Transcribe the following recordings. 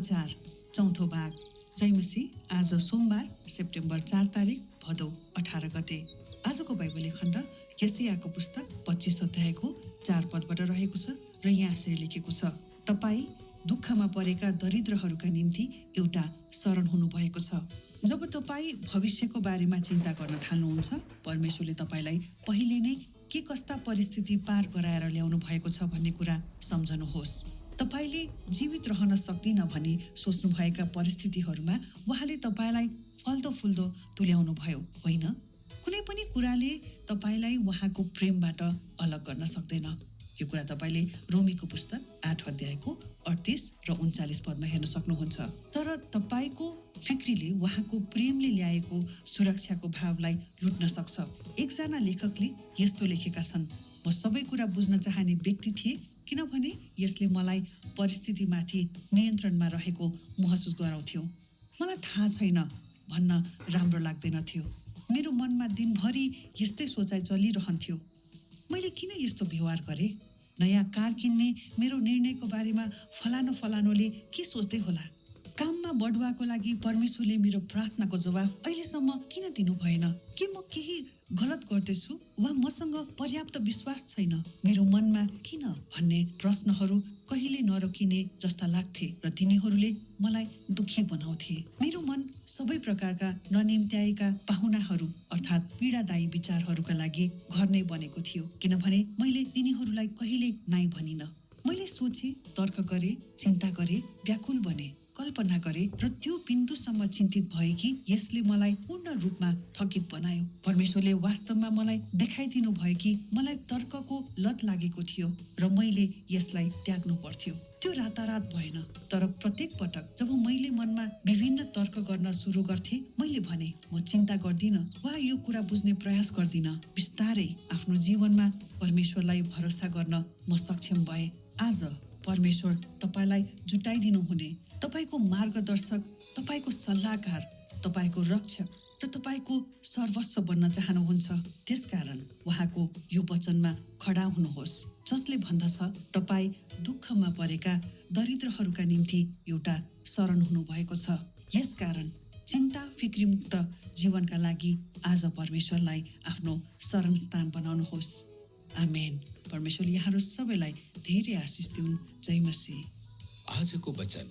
4 चौथो भाग। जयमसी। आज सोमबार सेप्टेम्बर 4 तारिक भदौ 18 गते। आजको बाइबल खण्ड यशायाको पुस्तक 25 अध्यायको 4 पदबाट रहेको छ र यहाँ यसरी लेखेको छ, तपाईँ दुःखमा परेका दरिद्रहरूका निम्ति एउटा शरण हुनुभएको छ। जब तपाईँ भविष्यको बारेमा चिन्ता गर्न थाल्नुहुन्छ, परमेश्वरले तपाईँलाई पहिले नै के कस्ता परिस्थिति पार गराएर ल्याउनु भएको छ भन्ने कुरा सम्झनुहोस्। तपाईले जीवित रहन सक्दिन भनी सोच्नुभएका परिस्थितिहरूमा उहाँले तपाईँलाई फल्दो फुल्दो तुल्याउनु भयो, होइन? कुनै पनि कुराले तपाईँलाई उहाँको प्रेमबाट अलग गर्न सक्दैन। यो कुरा तपाईँले रोमीको पुस्तक 8 अध्यायको 38 र 39 पदमा हेर्न सक्नुहुन्छ। तर तपाईँको फिक्रीले उहाँको प्रेमले ल्याएको सुरक्षाको भावलाई लुट्न सक्छ। एकजना लेखकले यस्तो लेखेका छन्, म सबै कुरा बुझ्न चाहने व्यक्ति थिएँ किनभने यसले मलाई परिस्थितिमाथि नियन्त्रणमा रहेको महसुस गराउँथ्यो। मलाई थाहा छैन भन्न राम्रो लाग्दैन थियो। मेरो मनमा दिनभरि यस्तै सोचाइ चलिरहन्थ्यो, मैले किन यस्तो व्यवहार गरेँ? नयाँ कार किन्ने मेरो निर्णयको बारेमा फलानोले के सोच्दै होला? काममा बढुवाको लागि परमेश्वरले मेरो प्रार्थनाको जवाब अहिलेसम्म किन दिनु भएन? के म केही गलत गर्दैछु वा मसँग पर्याप्त विश्वास छैन? मेरो मनमा किन भन्ने प्रश्नहरू कहिले नरोकिने जस्ता लाग्थे र तिनीहरूले मलाई दुखी बनाउँथे। मेरो मन सबै प्रकारका ननिम्त्याएका पाहुनाहरू अर्थात् पीडादायी विचारहरूका लागि घर नै बनेको थियो, किनभने मैले तिनीहरूलाई कहिले नाइ भनिन। मैले सोचे, तर्क गरे, चिन्ता गरे, व्याकुल बने, कल्पना गरे र त्यो बिन्दुसम्म चिन्तित भए कि यसले मलाई पूर्ण रूपमा थकित बनायो। परमेश्वरले वास्तवमा मलाई देखाइदिनु भयो कि मलाई तर्कको लत लागेको थियो र मैले यसलाई त्याग्नु पर्थ्यो। त्यो रातारात भएन, तर प्रत्येक पटक जब मैले मनमा विभिन्न तर्क गर्न सुरु गर्थे, मैले भने म चिन्ता गर्दिन वा यो कुरा बुझ्ने प्रयास गर्दिन। बिस्तारै आफ्नो जीवनमा परमेश्वरलाई भरोसा गर्न म सक्षम भए। आज परमेश्वर तपाईँलाई जुटाइदिनु हुने, तपाईँको मार्गदर्शक, तपाईँको सल्लाहकार, तपाईँको रक्षक र तपाईँको सर्वस्व बन्न चाहनुहुन्छ। त्यसकारण उहाँको यो वचनमा खडा हुनुहोस्, जसले भन्दछ तपाईँ दुःखमा परेका दरिद्रहरूका निम्ति एउटा शरण हुनुभएको छ। यसकारण चिन्ता फिक्रीमुक्त जीवनका लागि आज परमेश्वरलाई आफ्नो शरण स्थान बनाउनुहोस्। आमेन। परमेश्वर यहाँहरू सबैलाई धेरै आशिष दिउन्। जय मसीह। आजको वचन।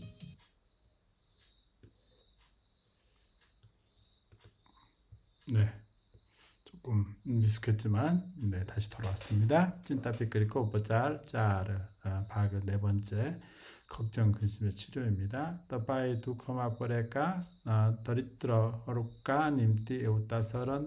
네, 조금 미숙했지만 다시 돌아왔습니다. 찐따삐끄리고 오빠짤 바그 네 번째 걱정 근심의 치료입니다. तपाईँ दुःखमा परेका दरिद्रहरूका निम्ति एउटा शरण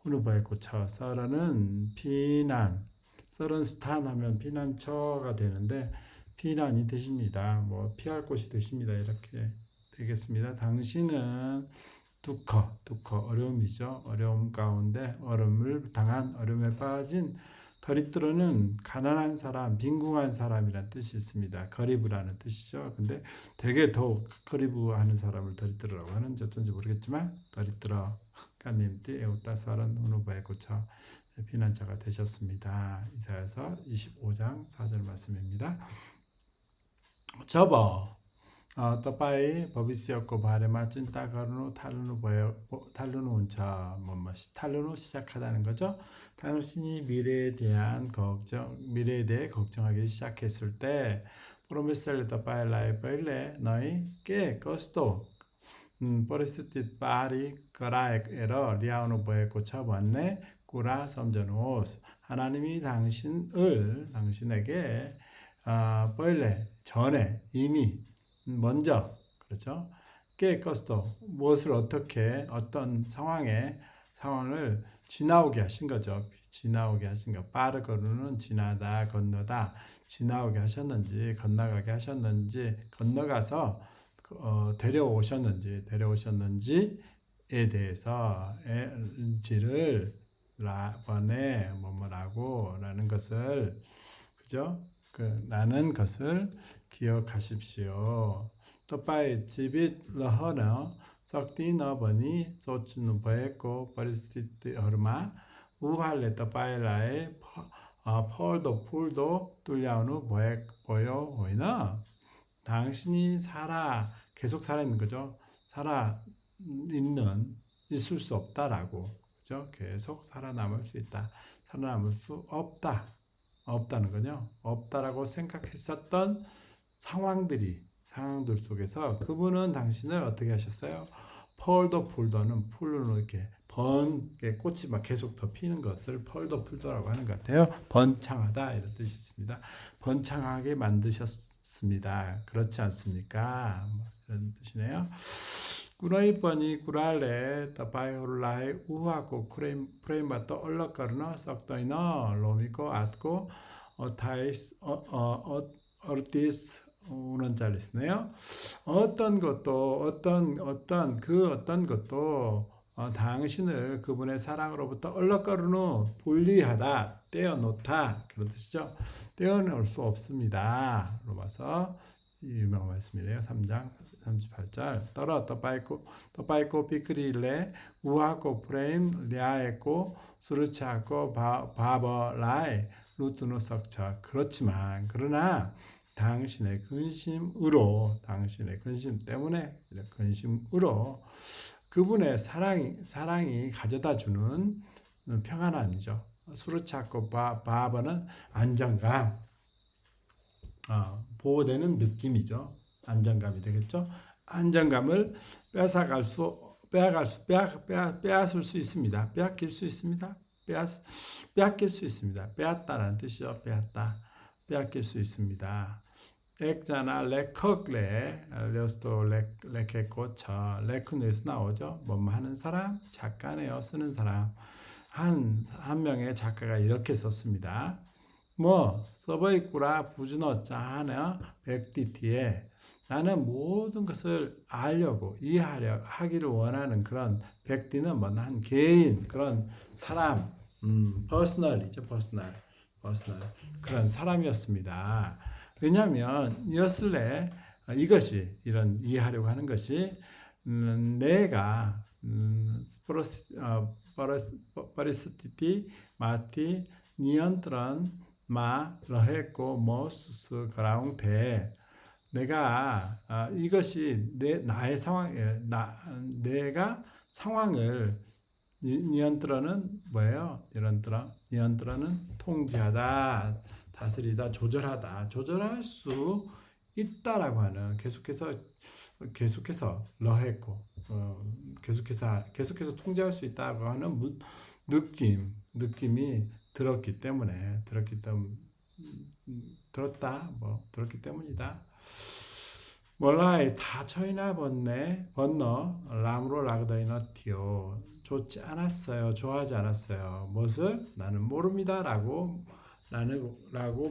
हुनुभएको छ। शरण은 피난, शरण स्थान 하면 피난처가 되는데 피난이 되십니다. 뭐 피할 곳이 되십니다. 이렇게 되겠습니다. 당신은 두커, 어려움이죠. 어려움 가운데 어려움에 빠진 더리드로는 가난한 사람, 빈궁한 사람이란 뜻이 있습니다. 거리브라는 뜻이죠. 근데 되게 더 거리브하는 사람을 더리드로라고 하는지 어쩐지 모르겠지만 더리드로가 님띠 에우따 서런 우누바의 고쳐 피난자가 되셨습니다. 이사야서 25장 4절 말씀입니다. 접어 तपाईँ भविष्यको बारेमा चिन्ता गर्नु थाल्नुहुन्छ। थाल्नु 시작하다는 거죠. 당신이 미래에 대해 걱정하기 시작했을 때 프로메스를 तपाईँ 라이프에 너희 के कस्तो परिस्थिति पारी गराएर ल्याउनु भएको छ भन्ने कुरा सम्झनुहोस्। 하나님이 당신에게 전에 이미 먼저, 그렇죠? que costo, 무엇을 어떻게 어떤 상황을 지나오게 하신 거죠. 지나오게 하신 거. 빠르거루는 지나다, 건너다. 지나오게 하셨는지, 건너가게 하셨는지, 건너가서 데려오셨는지에 대해서 지를 번에 뭐뭐라고 라는 것을, 그죠? 라는 것을 기억하십시오. तपाईँ जीवित रहन सक्दिन भनी सोच्नु भएको परिस्थितिहरूमा उहाँले तपाईँलाई फुल्दो तुल्याउनु भयो होइन? 당신이 계속 살아있는 거죠. 있을 수 없다라고. 그죠? 계속 살아남을 수 있다. 살아남을 수 없다는 거죠. 없다라고 생각했었던 상황들 속에서 그분은 당신을 어떻게 하셨어요? 폴더는 풀로 이렇게 꽃이 막 계속 더 피는 것을 폴더라고 하는 것 같아요. 번창하다 이런 뜻이 있습니다. 번창하게 만드셨습니다. 그렇지 않습니까? 이런 뜻이네요. 꾸라이 뻔이 꾸랄레 따바이홀라이 우하고 프레임바또 얼럭거르너 썩더이너 로미고 at고 어타이스 어르티스 우는 잘리스네요. 어떤 것도 당신을 그분의 사랑으로부터 얼럭거르노 분리하다 떼어놓다 그런 뜻이죠. 떼어놓을 수 없습니다. 로마서 유명한 말씀이래요. 3장 38절 떨어 떠바이코 피크릴레 우하고 프레임 리아에코 수르차고 바버라에 루트노 석처 그러나 당신의 근심 때문에 근심으로 그분의 사랑이 가져다 주는 평안함이죠. 수르차고 바버는 안정감, 보호되는 느낌이죠. 안정감이 되겠죠. 안정감을 빼앗을 수 있습니다. 빼앗길 수 있습니다. 빼앗다라는 뜻이죠. 빼앗길 수 있습니다. 액자나 레컥레 레스토 레케코처 레크노에서 나오죠. 뭐 하는 사람, 작가네요. 쓰는 사람. 한 명의 작가가 이렇게 썼습니다. 서버이꾸라 부주너자 하나 백디티에 나는 모든 것을 알려고 하기를 원하는 그런 백디는 한 개인 그런 사람, 퍼스널이죠. 퍼스널 그런 사람이었습니다. 왜냐하면 이것이 이런 이해하려고 하는 것이 내가 परिस्थिति माथि नियन्त्रण रहेको महसुस गराउँथे. 내가 이것이 나의 상황에 내가 상황을 니언트라는 뭐예요? 니언트라는 통제하다, 다스리다, 조절할 수 있다라고 하는 계속해서 러했고 계속해서 통제할 수 있다고 하는 느낌이 들었기 때문이다. 몰라이 다 처이나 번너 람으로 라그더이너티오 좋아하지 않았어요. 무엇을? 나는 모릅니다 라고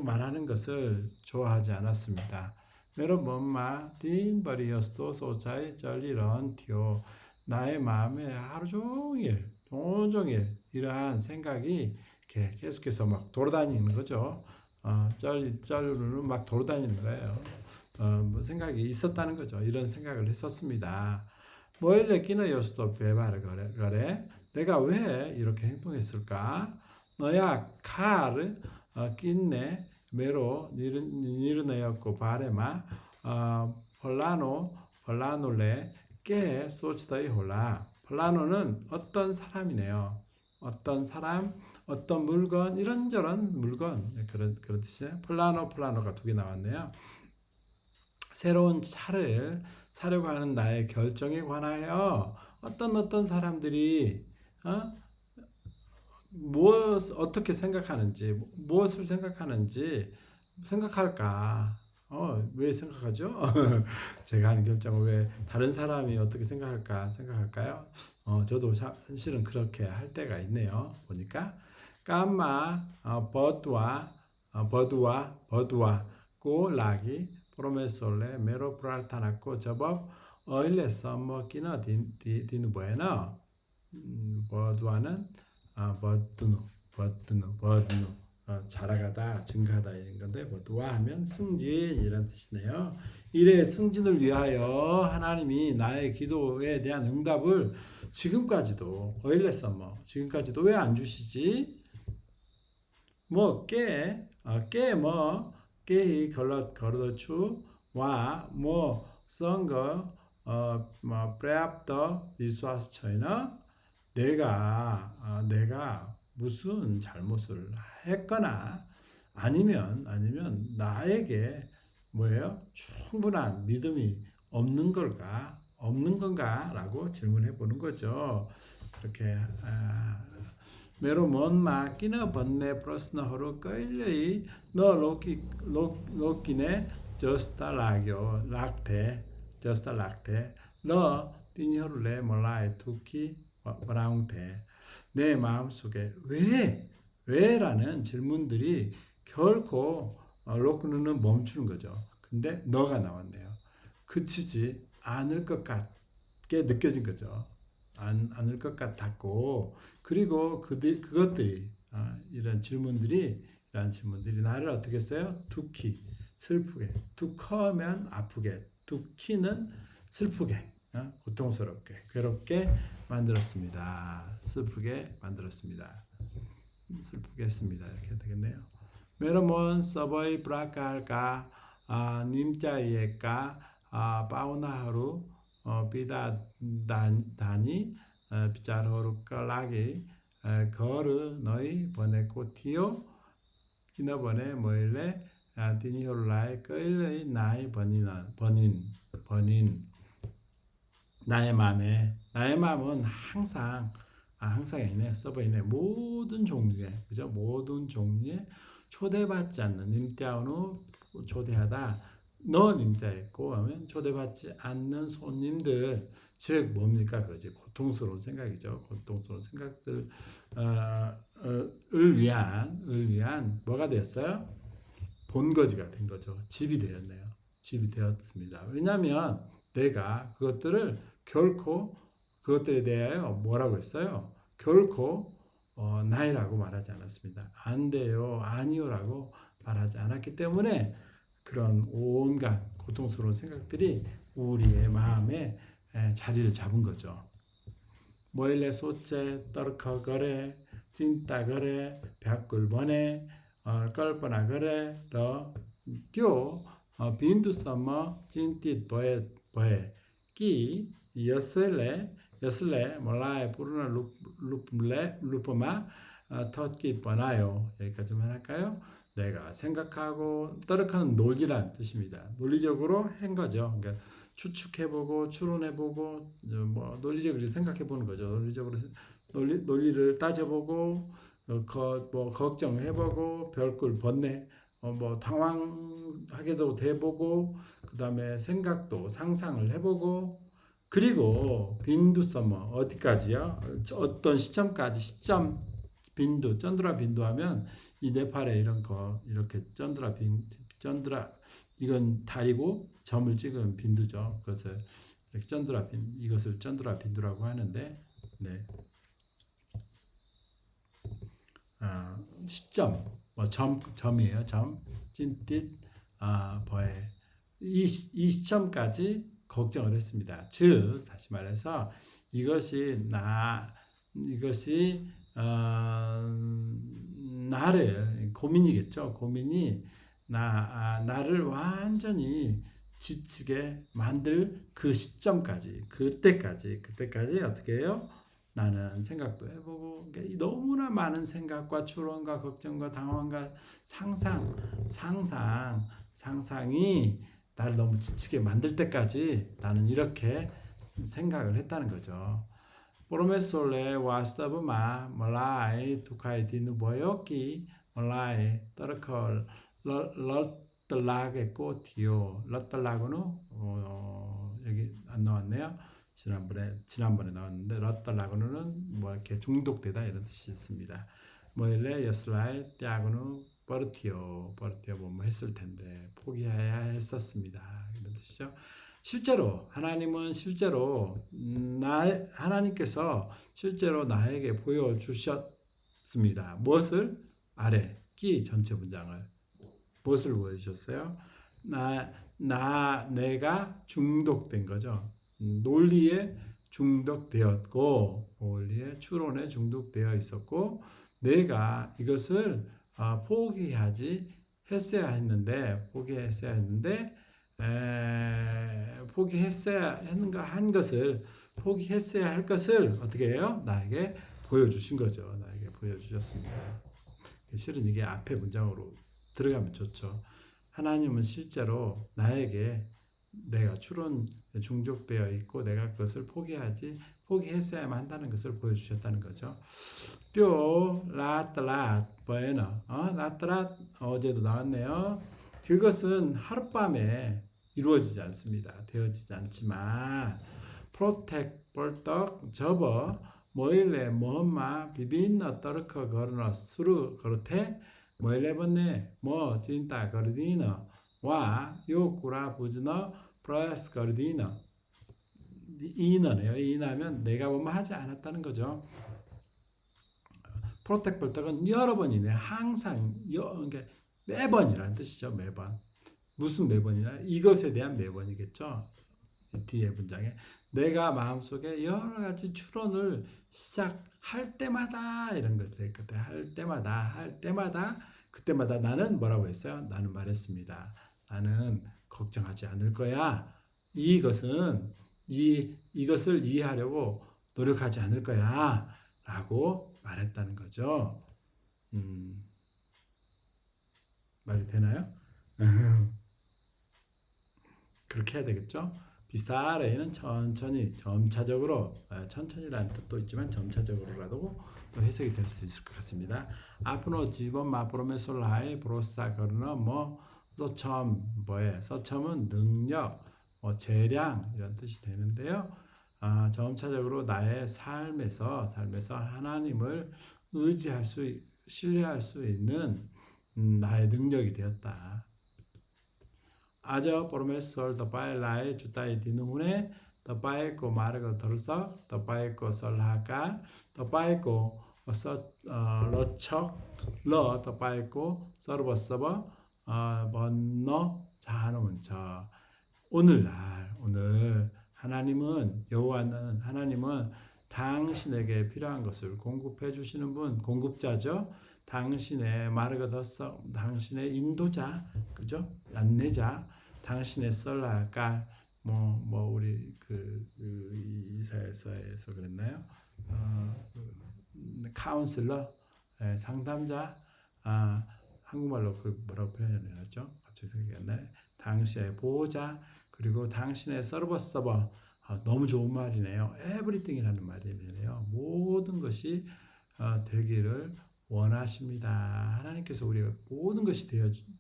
말하는 것을 좋아하지 않았습니다. 메로범마 딘버리어스도 소자이 절리런티오 나의 마음에 하루 종일 온종일 이러한 생각이 계속해서 막 돌아다니는 거죠. 쩔루는 막 돌아다니는 거예요. 생각이 있었다는 거죠. 이런 생각을 했었습니다. 뭐일래 끼너여스도 배바를 거래. 내가 왜 이렇게 행동했을까? 너야 카를 낀네 메로 니르네였고 바레마 폴라노레 깨 소치다이 홀라. 폴라노는 어떤 사람이네요. 어떤 사람, 어떤 물건, 이런저런 물건 그런 뜻이에요. 폴라노가 두 개 나왔네요. 새로운 차를 사려고 하는 나의 결정에 관하여 어떤 사람들이 어떻게 생각하는지, 무엇을 생각할까? 왜 생각하죠? 제가 하는 결정을 왜 다른 사람이 어떻게 생각할까요? 저도 사실은 그렇게 할 때가 있네요. 보니까 까마 버두와 꼬라기 프로메솔레 메로 프랄타나코 저법 어일레서 먹기나 디누보에너 버두와는 버드누 자라가다 증가하다 이런 건데 버두와 하면 승진 이란 뜻이네요. 이래 승진을 위하여 하나님이 나의 기도에 대한 응답을 지금까지도 지금까지도 왜 안 주시지? 깨히 걸어추 와 선거 프레압더 비스와스처이나 내가 무슨 잘못을 했거나 아니면 나에게 뭐예요? 충분한 믿음이 없는 건가라고 질문해 보는 거죠. 그렇게 मेरो मनमा किन भन्ने प्रश्नहरू कहिल्यै नलोकिने जस्ता लाग्थे र तिनीहरूले मलाई दुःखी बनाउँथे. 내 마음속에 왜라는 질문들이 결코 로크는 멈추는 거죠. 근데 너가 나왔네요. 그치지 않을 것 같게 느껴진 거죠. 않을 것 같았고, 그리고 그것들이 이런 질문들이 나를 어떻게 했어요? 두키, 슬프게, 두커면 아프게, 두키는 슬프게, 고통스럽게, 괴롭게 만들었습니다. 슬프게 했습니다. 이렇게 되겠네요. 메로몬 서버이 브라카할까 님자이에까 파우나하루 비다다니 비자로르까라기 거르 너희 보내고 티오 기너번에 뭐일래 디니홀라이 끌레이 나의 번인 나의 마음은 항상 있네. 서버에 있네. 모든 종류의 초대받지 않는 님자오누 초대하다. 너 님자했고 하면 초대받지 않는 손님들, 즉 뭡니까? 그지 고통스러운 생각이죠. 고통스러운 생각들 을 위한 뭐가 됐어요? 본거지가 된 거죠. 집이 되었네요. 집이 되었습니다. 왜냐하면 내가 그것들에 대하여 뭐라고 했어요? 결코 나이라고 말하지 않았습니다. 안 돼요, 아니요라고 말하지 않았기 때문에 그런 온갖 고통스러운 생각들이 우리의 마음에 자리를 잡은 거죠. 모일레 소체 떨커 거래 찐따 거래 벽굴 번에 껄뻔아 거래 러 띄오 빈두 썸머 찐띠 버에 끼 여슬레 몰라에 부르나 루프마 터끼 뻔하요. 여기까지만 할까요? 내가 생각하고 떠르카는 논리란 뜻입니다. 논리적으로 한 거죠. 그러니까 추측해보고 추론해보고 뭐 논리적으로 생각해보는 거죠. 논리를 따져보고 뭐 걱정해보고 별꼴 번뇌 뭐 당황하게도 돼보고 그 다음에 생각도 상상을 해보고 그리고 빈두 서머 어디까지요? 어떤 시점까지 빈두 쩐드라 빈두하면 이 네팔에 이런 거 이렇게 쩐드라 이건 달이고 점을 찍은 빈두죠. 그것을 이렇게 이것을 쩐드라 빈두라고 하는데 네. 시점 뭐 점이에요. 찐띠 버에 이 시점까지 걱정을 했습니다. 즉 다시 말해서 이것이 나를 고민이겠죠. 고민이 나를 완전히 지치게 만들 그 시점까지 그때까지 어떻게 해요? 나는 생각도 해보고 그러니까 너무나 많은 생각과 추론과 걱정과 당황과 상상이 나를 너무 지치게 만들 때까지 나는 이렇게 생각을 했다는 거죠. Promesole 와스타브마 몰라이 두카이 디누보요키 몰라이 떨컬 럿들락의 꽃이요. 럿들락은 여기 안 나왔네요. 지난번에 나왔는데 럿달라고는 뭐 이렇게 중독되다 이런 뜻이 있습니다. 뭐일래 여슬라이 떼아고는 버티어 뭐 했을 텐데 포기해야 했었습니다. 이런 뜻이죠. 실제로 하나님께서 실제로 나에게 보여주셨습니다. 무엇을? 아래 끼 전체 문장을 무엇을 보여주셨어요? 내가 중독된 거죠. 논리에 중독되었고 논리에 추론에 중독되어 있었고 내가 이것을 포기했어야 했는데 포기했어야 한 것을 포기했어야 할 것을 어떻게 해요? 나에게 보여주신 거죠. 나에게 보여주셨습니다. 실은 이게 앞에 문장으로 들어가면 좋죠. 하나님은 실제로 나에게 내가 추론 중족되어 있고 내가 그것을 포기했어야만 한다는 것을 보여주셨다는 거죠. 또 라따라 뭐에너 라따라 어제도 나왔네요. 그것은 하룻밤에 이루어지지 않습니다. 되어지지 않지만 프로텍 벌떡 접어 모일레 모험마 비빈너 떠르커 거르너 수르 거르테 모일레번네 뭐 진따 거르디너 와 요구라 부즈너 프레스 거르디너 이너네요. 이너면 내가 뭐뭐 하지 않았다는 거죠. 프로텍 벌떡은 여러 번이네. 항상 그러니까 매번이라는 뜻이죠. 매번. 무슨 매번이나 이것에 대한 매번이겠죠. 뒤에 문장에 내가 마음속에 여러 가지 추론을 시작할 때마다 이런 것을 그때 할 때마다 그때마다 나는 뭐라고 했어요? 나는 말했습니다. 나는 걱정하지 않을 거야. 이것을 이해하려고 노력하지 않을 거야. 라고 말했다는 거죠. 말이 되나요? 그렇게 해야 되겠죠? 비사레는 천천히, 점차적으로, 천천히라는 뜻도 있지만 점차적으로라도 또 해석이 될 수 있을 것 같습니다. 아프노 집은 마프로메솔라의 브로사 거르너 서첨은 능력, 재량 이런 뜻이 되는데요. 점차적으로 나의 삶에서 하나님을 신뢰할 수 있는 나의 능력이 되었다. Aja promesor tapai lai jutai dinune tapai ko marga thorsak tapai ko salhaka tapai ko lochok lo tapai ko sarvasava 번너 자하노문처 오늘 하나님은 당신에게 필요한 것을 공급해 주시는 분, 공급자죠. 당신의 당신의 인도자, 그죠? 안내자, 당신의 썰라깔, 우리 이사야서에서 그랬나요? 카운슬러, 상담자, 한국말로 그 뭐라고 표현해놨죠? 갑자기 생각이 안 나네. 당신의 보호자, 그리고 당신의 서버, 너무 좋은 말이네요. everything이라는 말이네요. 모든 것이 되기를 원하십니다. 하나님께서 우리가 모든 것이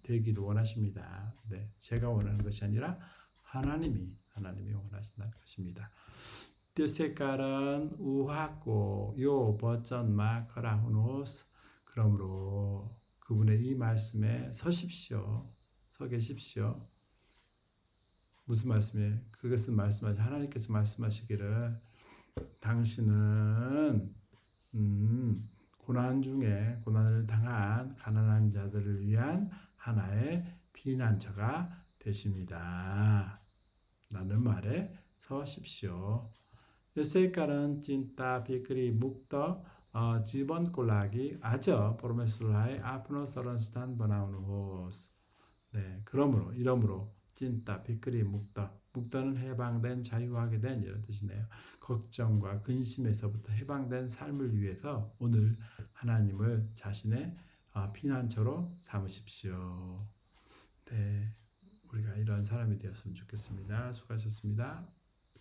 되기를 원하십니다. 네, 제가 원하는 것이 아니라 하나님이 원하신다는 것입니다. 뜻색깔은 우하고 요 버전 마커라 후노스 그러므로 그분의 이 말씀에 서 계십시오. 무슨 말씀이에요? 그것은 하나님께서 말씀하시기를 당신은 고난 중에 고난을 당한 가난한 자들을 위한 하나의 피난처가 되십니다. 라는 말에 서십시오. 요새까는 찐따 비크리 묵더 지번 꼴라기 아저 포르메술라의 아프노 서런스탄 버나우노스. 네, 이러므로 찐따 비크리 묵더는 해방된 자유하게 된 이런 뜻이네요. 걱정과 근심에서부터 해방된 삶을 위해서 오늘 하나님을 자신의 피난처로 삼으십시오. 네, 우리가 이런 사람이 되었으면 좋겠습니다. 수고하셨습니다.